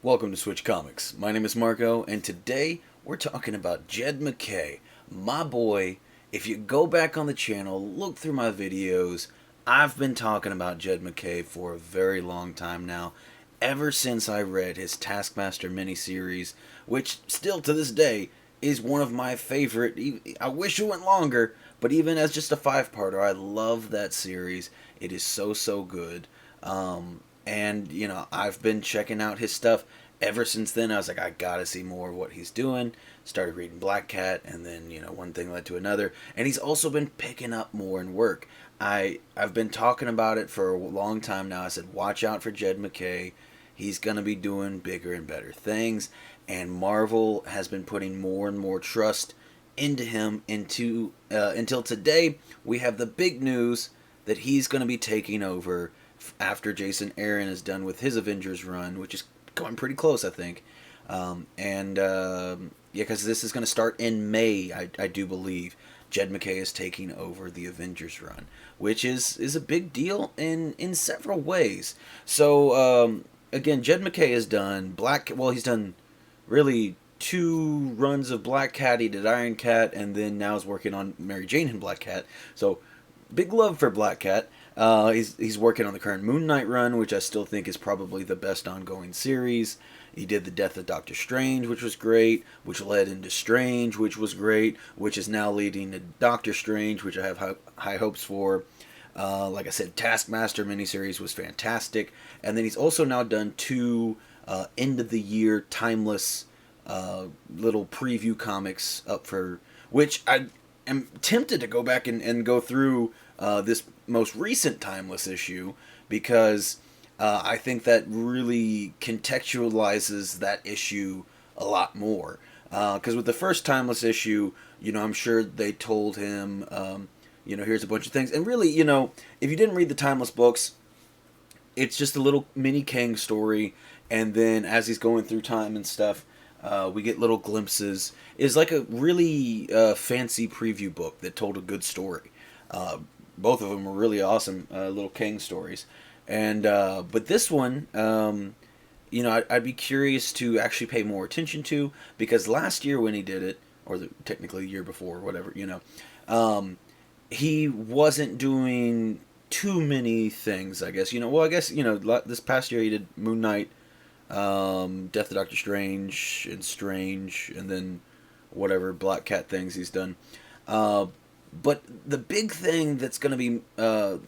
Welcome to Switch Comics. My name is Marco, and today we're talking about Jed MacKay, my boy. If you go back on the channel, look through my videos, I've been talking about Jed MacKay for a very long time now, ever since I read his Taskmaster miniseries, which still to this day is one of my favorite. I wish it went longer, but even as just a five-parter, I love that series. It is so good. And, I've been checking out his stuff ever since then. I was like, I gotta see more of what he's doing. Started reading Black Cat, and then, one thing led to another. And he's also been picking up more in work. I've been talking about it for a long time now. I said, watch out for Jed MacKay. He's gonna be doing bigger and better things. And Marvel has been putting more and more trust into him until today. We have the big news that he's going to be taking over after Jason Aaron is done with his Avengers run, which is going pretty close, I think. Because this is going to start in May, I do believe. Jed MacKay is taking over the Avengers run, which is a big deal in several ways. So, again, Jed MacKay has done he's done really two runs of Black Cat. He did Iron Cat, and then now is working on Mary Jane and Black Cat. So, big love for Black Cat. He's working on the current Moon Knight run, which I still think is probably the best ongoing series. He did the Death of Doctor Strange, which was great, which led into Strange, which was great, which is now leading to Doctor Strange, which I have high hopes for. Like I said, Taskmaster miniseries was fantastic. And then he's also now done two end-of-the-year timeless little preview comics up for, which I am tempted to go back and go through this most recent timeless issue, because I think that really contextualizes that issue a lot more. Because with the first timeless issue, I'm sure they told him, here's a bunch of things. And really, if you didn't read the timeless books, it's just a little mini Kang story. And then as he's going through time and stuff, we get little glimpses. It's like a really fancy preview book that told a good story. Both of them were really awesome little Kang stories. And but this one, I'd be curious to actually pay more attention to, because last year when he did it, or technically the year before, whatever, he wasn't doing too many things, I guess. This past year he did Moon Knight, Death of Doctor Strange, and then whatever Black Cat things he's done. But the big thing that's going to be, I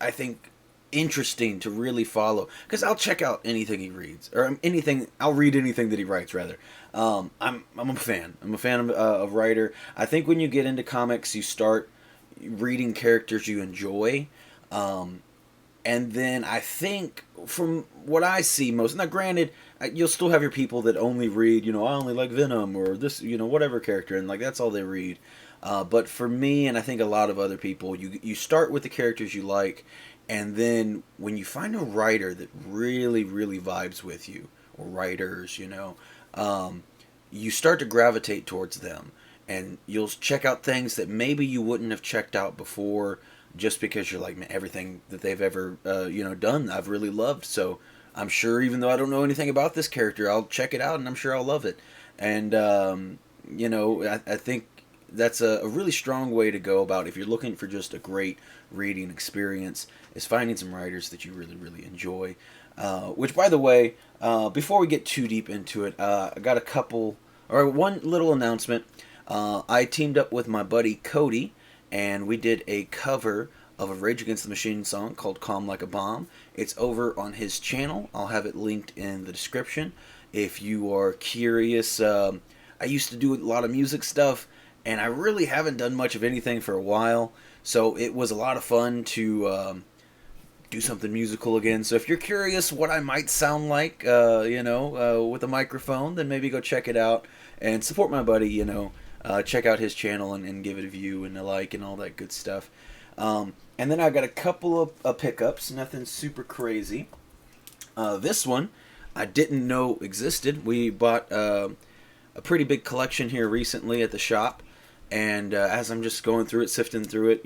think, interesting to really follow, because I'll check out anything he reads, or I'll read anything that he writes, rather. I'm a fan. I'm a fan of writer. I think when you get into comics, you start reading characters you enjoy, and then I think, from what I see most, now granted, you'll still have your people that only read, I only like Venom, or this, whatever character, and that's all they read. But for me, and I think a lot of other people, you start with the characters you like, and then when you find a writer that really, really vibes with you, or writers, you start to gravitate towards them. And you'll check out things that maybe you wouldn't have checked out before, just because you're like, man, everything that they've ever, done, I've really loved. So I'm sure, even though I don't know anything about this character, I'll check it out, and I'm sure I'll love it. And, I think that's a really strong way to go about, if you're looking for just a great reading experience, is finding some writers that you really, really enjoy. Which, by the way, before we get too deep into it, I got one little announcement. I teamed up with my buddy Cody, and we did a cover of a Rage Against the Machine song called Calm Like a Bomb. It's over on his channel. I'll have it linked in the description if you are curious. I used to do a lot of music stuff, and I really haven't done much of anything for a while, so it was a lot of fun to do something musical again. So if you're curious what I might sound like, with a microphone, then maybe go check it out and support my buddy. Check out his channel and give it a view and a like and all that good stuff. And then I've got a couple of pickups, nothing super crazy. This one I didn't know existed. We bought a pretty big collection here recently at the shop. And as I'm just going through it, sifting through it,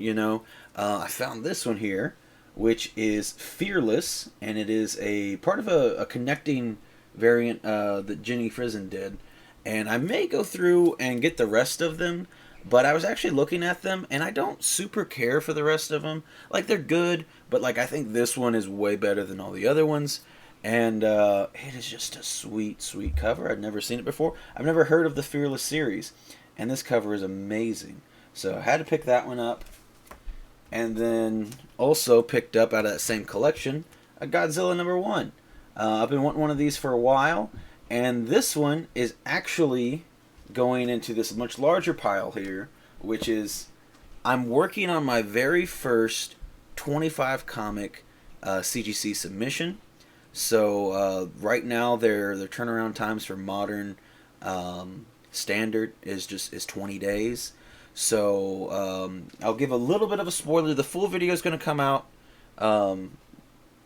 I found this one here, which is Fearless, and it is a part of a connecting variant that Jenny Frizen did, and I may go through and get the rest of them. But I was actually looking at them, and I don't super care for the rest of them. Like, they're good, but like I think this one is way better than all the other ones. And it is just a sweet, sweet cover. I've never seen it before. I've never heard of the Fearless series, and this cover is amazing. So I had to pick that one up. And then also picked up out of that same collection a Godzilla #1. I've been wanting one of these for a while, and this one is actually going into this much larger pile here, which is I'm working on my very first 25 comic CGC submission. So right now their turnaround times for modern standard is 20 days. So I'll give a little bit of a spoiler. The full video is going to come out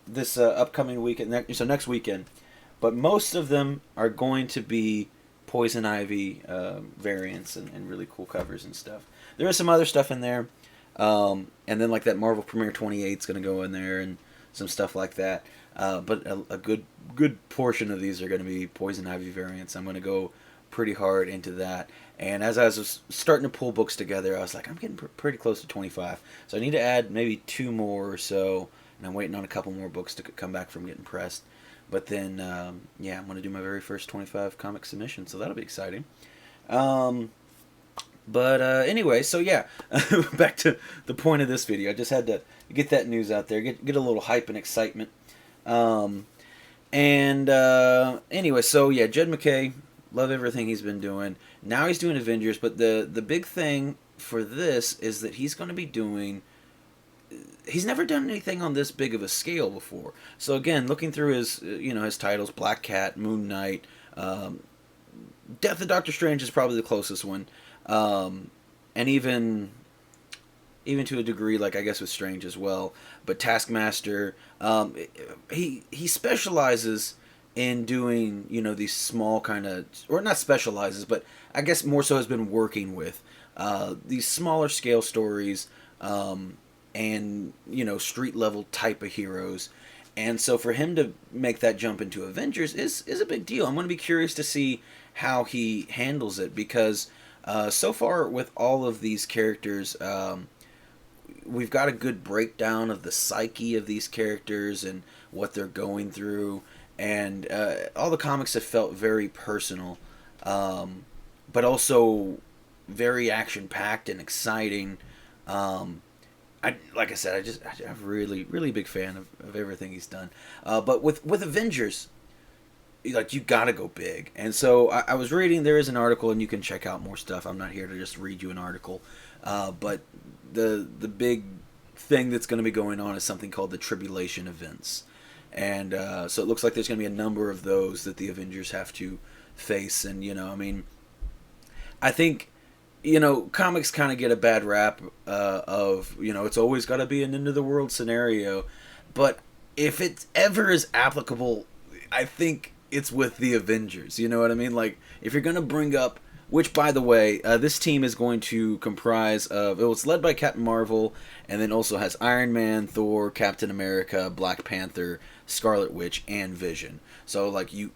this upcoming weekend, so next weekend. But most of them are going to be Poison Ivy variants and really cool covers and stuff. There is some other stuff in there. And then like that Marvel Premiere 28 is going to go in there and some stuff like that. But a good portion of these are going to be Poison Ivy variants. I'm going to go pretty hard into that. And as I was starting to pull books together, I was like, I'm getting pretty close to 25. So I need to add maybe 2 more or so. And I'm waiting on a couple more books to come back from getting pressed. But then, yeah, I'm going to do my very first 25 comic submission. So that'll be exciting. But anyway, so yeah, back to the point of this video. I just had to get that news out there, get a little hype and excitement. Anyway, so yeah, Jed MacKay, love everything he's been doing. Now he's doing Avengers, but the big thing for this is that he's going to be doing... He's never done anything on this big of a scale before. So again, looking through his his titles, Black Cat, Moon Knight, Death of Doctor Strange is probably the closest one. And even to a degree, like I guess with Strange as well. But Taskmaster, he specializes in doing these small kind of, or not specializes, but I guess more so has been working with these smaller scale stories, and street level type of heroes. And so for him to make that jump into Avengers is a big deal. I'm going to be curious to see how he handles it, because so far with all of these characters, we've got a good breakdown of the psyche of these characters and what they're going through, and all the comics have felt very personal, but also very action packed and exciting. Like I said, I'm really big fan of everything he's done. But with Avengers, like, you gotta go big. And so I was reading, there is an article, and you can check out more stuff. I'm not here to just read you an article. But the big thing that's going to be going on is something called the Tribulation Events. And so it looks like there's going to be a number of those that the Avengers have to face. And, I think... comics kind of get a bad rap of, it's always got to be an end-of-the-world scenario. But if it ever is applicable, I think it's with the Avengers. You know what I mean? Like, if you're going to bring up... Which, by the way, this team is going to comprise of... It's led by Captain Marvel, and then also has Iron Man, Thor, Captain America, Black Panther, Scarlet Witch, and Vision. So, like, you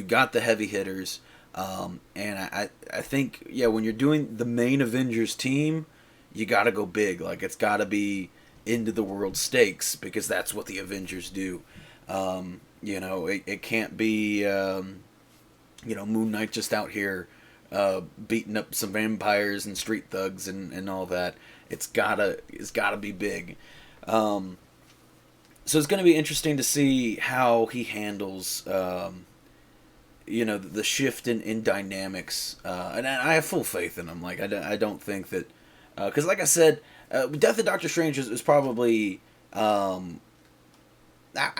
got the heavy hitters... and I think, yeah, when you're doing the main Avengers team, you gotta go big. Like, it's gotta be into the world stakes, because that's what the Avengers do. It can't be, Moon Knight just out here, beating up some vampires and street thugs and all that. It's gotta be big. So it's gonna be interesting to see how he handles, the shift in dynamics, and I have full faith in him. Like, I don't think that, because like I said, Death of Doctor Strange is probably, I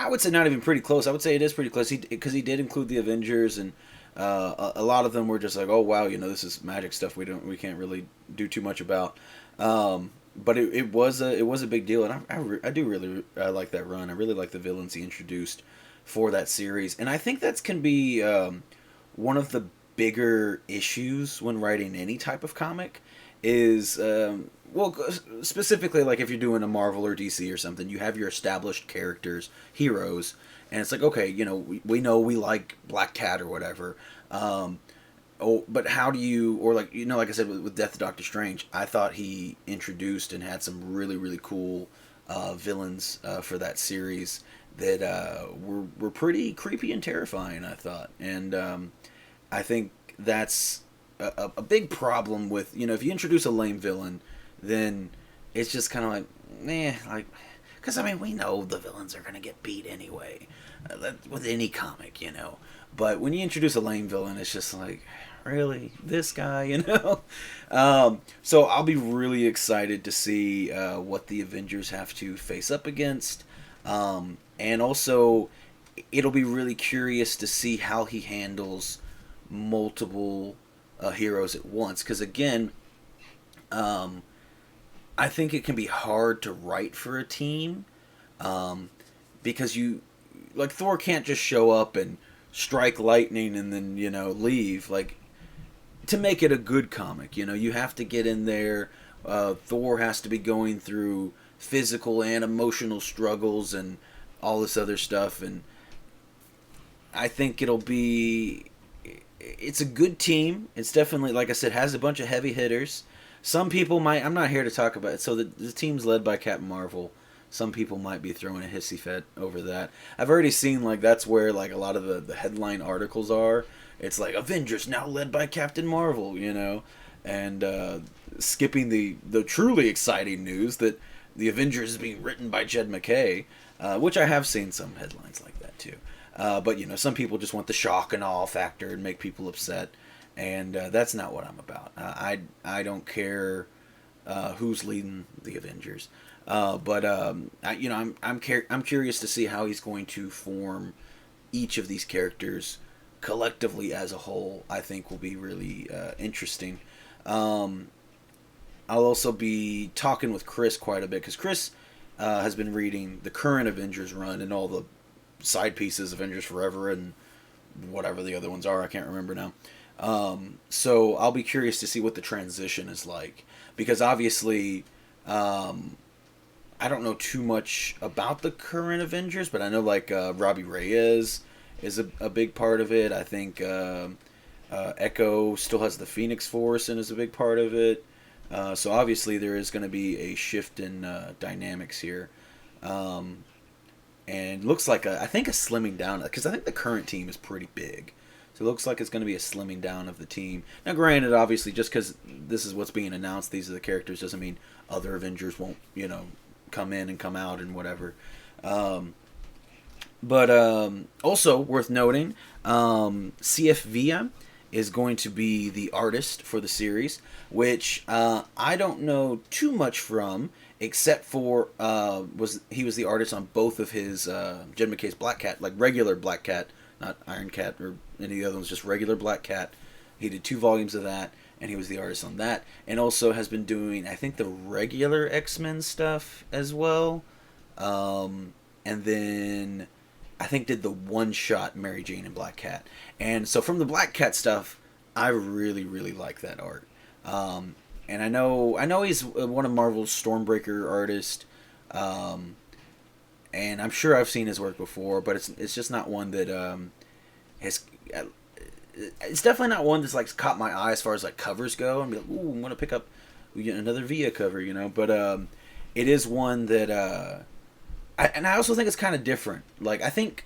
would say not even pretty close. I would say it is pretty close, because he did include the Avengers, and a lot of them were just like, oh wow, this is magic stuff we can't really do too much about. But it was a big deal, and I do really like that run. I really like the villains he introduced for that series, and I think that can be one of the bigger issues when writing any type of comic is, specifically, like if you're doing a Marvel or DC or something, you have your established characters, heroes, and it's like, okay, we know we like Black Cat or whatever. But how do you, or like, like I said with Death of Doctor Strange, I thought he introduced and had some really, really cool villains for that series that were pretty creepy and terrifying, I thought. And I think that's a big problem with, if you introduce a lame villain, then it's just kind of like, like, because, I mean, we know the villains are going to get beat anyway, with any comic, But when you introduce a lame villain, it's just like, really? This guy, So I'll be really excited to see what the Avengers have to face up against. And also, it'll be really curious to see how he handles multiple heroes at once. Because, again, I think it can be hard to write for a team, because like, Thor can't just show up and strike lightning and then, leave. Like, to make it a good comic, you have to get in there. Thor has to be going through physical and emotional struggles and all this other stuff. And I think it's a good team. It's definitely, like I said, has a bunch of heavy hitters. Some people might, I'm not here to talk about it, so the team's led by Captain Marvel. Some people might be throwing a hissy fit over that. I've already seen, like, that's where, like, a lot of the headline articles are. It's like, Avengers now led by Captain Marvel, and skipping the truly exciting news that the Avengers is being written by Jed MacKay, which I have seen some headlines like that too. But, some people just want the shock and awe factor and make people upset, and that's not what I'm about. I don't care who's leading the Avengers. But I'm curious to see how he's going to form each of these characters collectively as a whole. I think will be really interesting. I'll also be talking with Chris quite a bit, because Chris has been reading the current Avengers run and all the side pieces, Avengers Forever and whatever the other ones are. I can't remember now. So I'll be curious to see what the transition is like, because obviously, I don't know too much about the current Avengers, but I know, like, Robbie Reyes is a big part of it. I think Echo still has the Phoenix Force and is a big part of it. So obviously there is going to be a shift in dynamics here. And looks like I think a slimming down, because I think the current team is pretty big. So it looks like it's going to be a slimming down of the team. Now, granted, obviously, just because this is what's being announced, these are the characters, doesn't mean other Avengers won't, come in and come out and whatever. But also worth noting, CFVM is going to be the artist for the series, which I don't know too much from, except for he was the artist on both of his Jed MacKay's Black Cat, like regular Black Cat, not Iron Cat or any of the other ones, just regular Black Cat. He did 2 volumes of that, and he was the artist on that, and also has been doing, I think, the regular X-Men stuff as well, and then I think did the one-shot Mary Jane and Black Cat. And so from the Black Cat stuff, I really, really like that art. And I know he's one of Marvel's Stormbreaker artists, and I'm sure I've seen his work before, but it's just not one that has. It's definitely not one that's, like, caught my eye as far as, like, covers go. And be like, ooh, I'm gonna pick up another Via cover, But it is one that I also think it's kind of different. Like, I think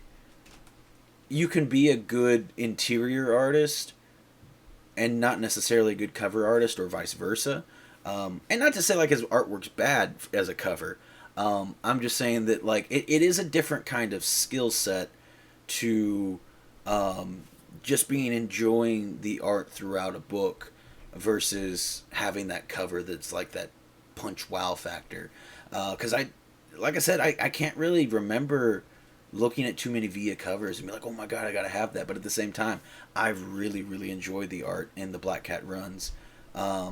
you can be a good interior artist and not necessarily a good cover artist, or vice versa. And not to say, like, his artwork's bad as a cover. I'm just saying that, like, it is a different kind of skill set to just enjoying the art throughout a book versus having that cover that's like that punch wow factor. Because like I said, I can't really remember looking at too many Via covers and be like, oh my god, I gotta have that. But at the same time, I've really, really enjoyed the art in the Black Cat runs, to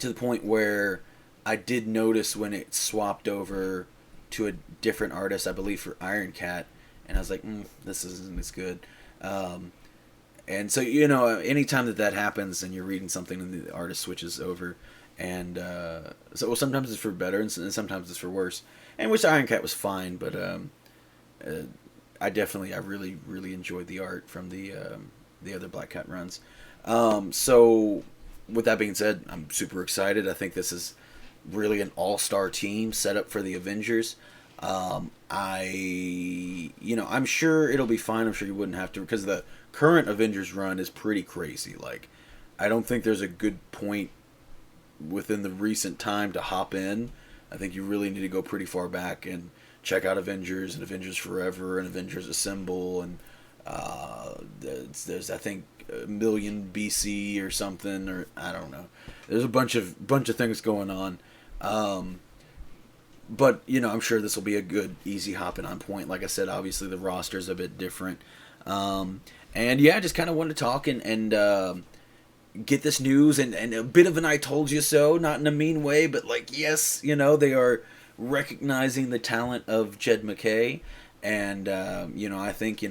the point where I did notice when it swapped over to a different artist, I believe for Iron Cat, and I was like, this isn't as good. And so, anytime that happens and you're reading something and the artist switches over, and so sometimes it's for better and sometimes it's for worse. And which Iron Cat was fine, but I really enjoyed the art from the other Black Cat runs. So with that being said, I'm super excited. I think this is really an all-star team set up for the Avengers. I'm sure it'll be fine. I'm sure you wouldn't have to, because the current Avengers run is pretty crazy. Like, I don't think there's a good point within the recent time to hop in. I think you really need to go pretty far back and check out Avengers and Avengers Forever and Avengers Assemble, and there's I think a million BC or something, or I don't know. There's a bunch of things going on. But I'm sure this will be a good, easy hopping on point. Like I said, obviously the roster's a bit different. And yeah, I just kind of wanted to talk and get this news and a bit of an I told you so, not in a mean way, but like, yes, they are recognizing the talent of Jed MacKay. And, I think,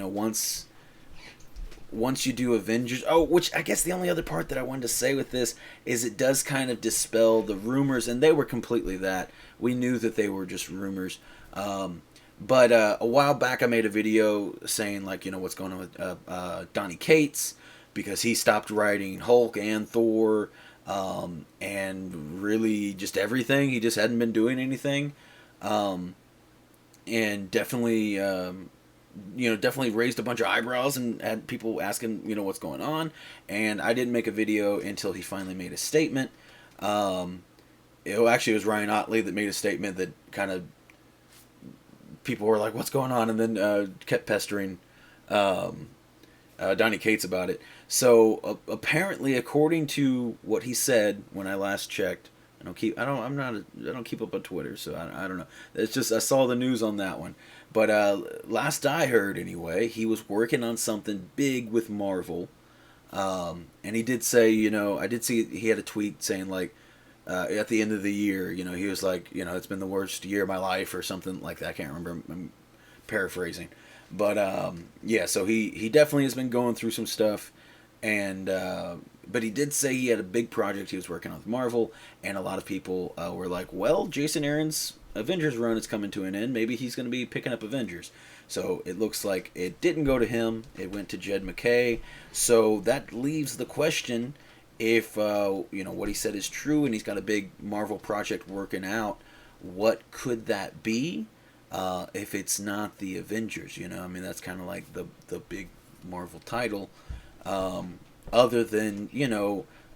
once you do Avengers... Oh, which I guess the only other part that I wanted to say with this is it does kind of dispel the rumors, and they were completely that. We knew that they were just rumors. But a while back I made a video saying, like, what's going on with Donnie Cates, because he stopped writing Hulk and Thor, and really just everything. He just hadn't been doing anything. And definitely... definitely raised a bunch of eyebrows and had people asking, what's going on. And I didn't make a video until he finally made a statement. It was Ryan Otley that made a statement that kind of people were like, what's going on? And then kept pestering Donnie Cates about it. So apparently, according to what he said when I last checked, I don't keep up on Twitter, so I don't know. It's just I saw the news on that one. But last I heard, anyway, he was working on something big with Marvel. And he did say, I did see he had a tweet saying, like, at the end of the year, he was like, it's been the worst year of my life or something like that. I can't remember. I'm paraphrasing. But, yeah, so he definitely has been going through some stuff. And but he did say he had a big project he was working on with Marvel. And a lot of people were like, well, Jason Aaron's Avengers run is coming to an end. Maybe he's going to be picking up Avengers. So it looks like it didn't go to him. It went to Jed MacKay. So that leaves the question if what he said is true and he's got a big Marvel project working out. What could that be? If it's not the Avengers, that's kind of like the big Marvel title. Other than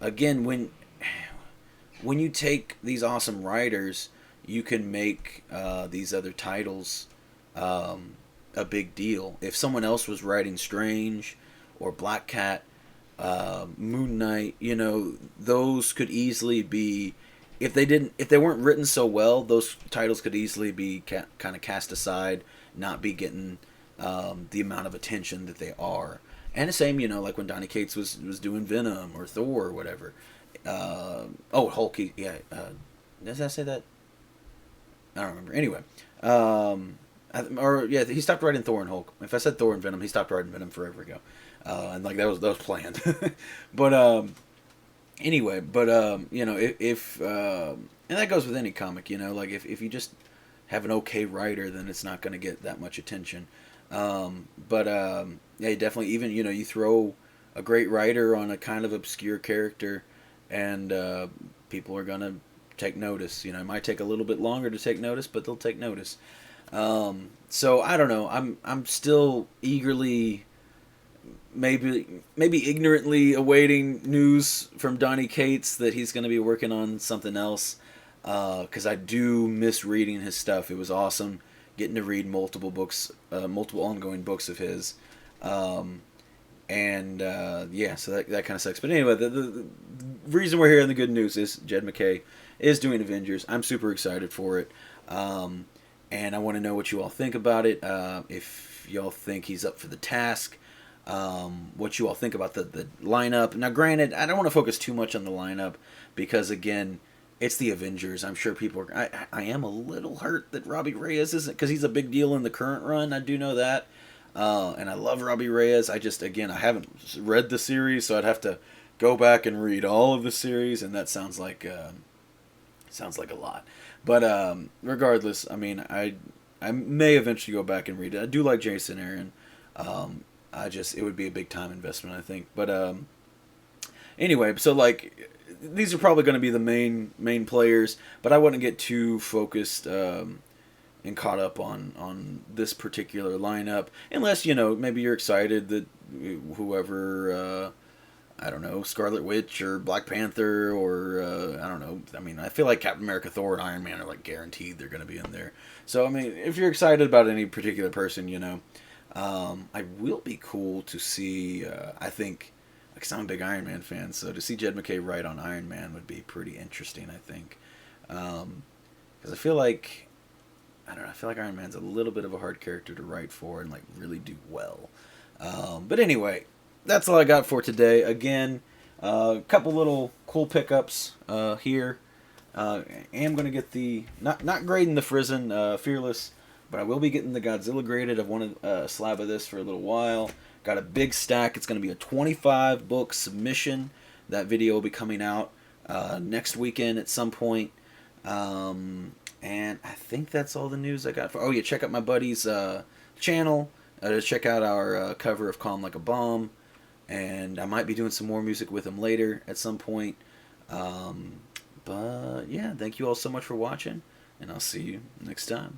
again, when you take these awesome writers, you can make these other titles a big deal. If someone else was writing Strange or Black Cat, Moon Knight, those could easily be, if they weren't written so well, those titles could easily be kind of cast aside, not be getting the amount of attention that they are. And the same, like when Donnie Cates was doing Venom or Thor or whatever. Hulk. Did I say that? I don't remember. Anyway, he stopped writing Thor and Hulk. If I said Thor and Venom, he stopped writing Venom forever ago, and like that was planned. But anyway, if and that goes with any comic, like if you just have an okay writer, then it's not going to get that much attention. Yeah, definitely. Even you throw a great writer on a kind of obscure character, and people are gonna take notice. It might take a little bit longer to take notice, but they'll take notice. So I don't know. I'm still eagerly, maybe ignorantly awaiting news from Donnie Cates that he's going to be working on something else. Because I do miss reading his stuff. It was awesome getting to read multiple ongoing books of his. So that kind of sucks. But anyway, the reason we're here in the good news is Jed MacKay is doing Avengers. I'm super excited for it. And I want to know what you all think about it. If y'all think he's up for the task. What you all think about the lineup. Now, granted, I don't want to focus too much on the lineup because, again, it's the Avengers. I'm sure people are... I am a little hurt that Robbie Reyes isn't... Because he's a big deal in the current run. I do know that. And I love Robbie Reyes. I haven't read the series, so I'd have to go back and read all of the series, and that sounds like a lot. But regardless, I mean, I may eventually go back and read it. I do like Jason Aaron. It would be a big time investment, I think. But anyway, so like these are probably going to be the main players, but I wouldn't get too focused and caught up on this particular lineup, unless maybe you're excited that whoever. I don't know, Scarlet Witch or Black Panther or I don't know. I mean, I feel like Captain America, Thor, and Iron Man are like guaranteed they're going to be in there. So I mean, if you're excited about any particular person, I will be cool to see. I think, because I'm a big Iron Man fan, so to see Jed MacKay write on Iron Man would be pretty interesting. I think, because I feel like I don't know. I feel like Iron Man's a little bit of a hard character to write for and like really do well. But anyway, that's all I got for today. Again, a couple little cool pickups here. I am going to get the not grading the Frizen Fearless, but I will be getting the Godzilla graded. I've wanted a slab of this for a little while. Got a big stack. It's going to be a 25 book submission. That video will be coming out next weekend at some point. And I think that's all the news I got for. Oh yeah, check out my buddy's channel to check out our cover of Calm Like a Bomb. And I might be doing some more music with him later at some point. But yeah, thank you all so much for watching, and I'll see you next time.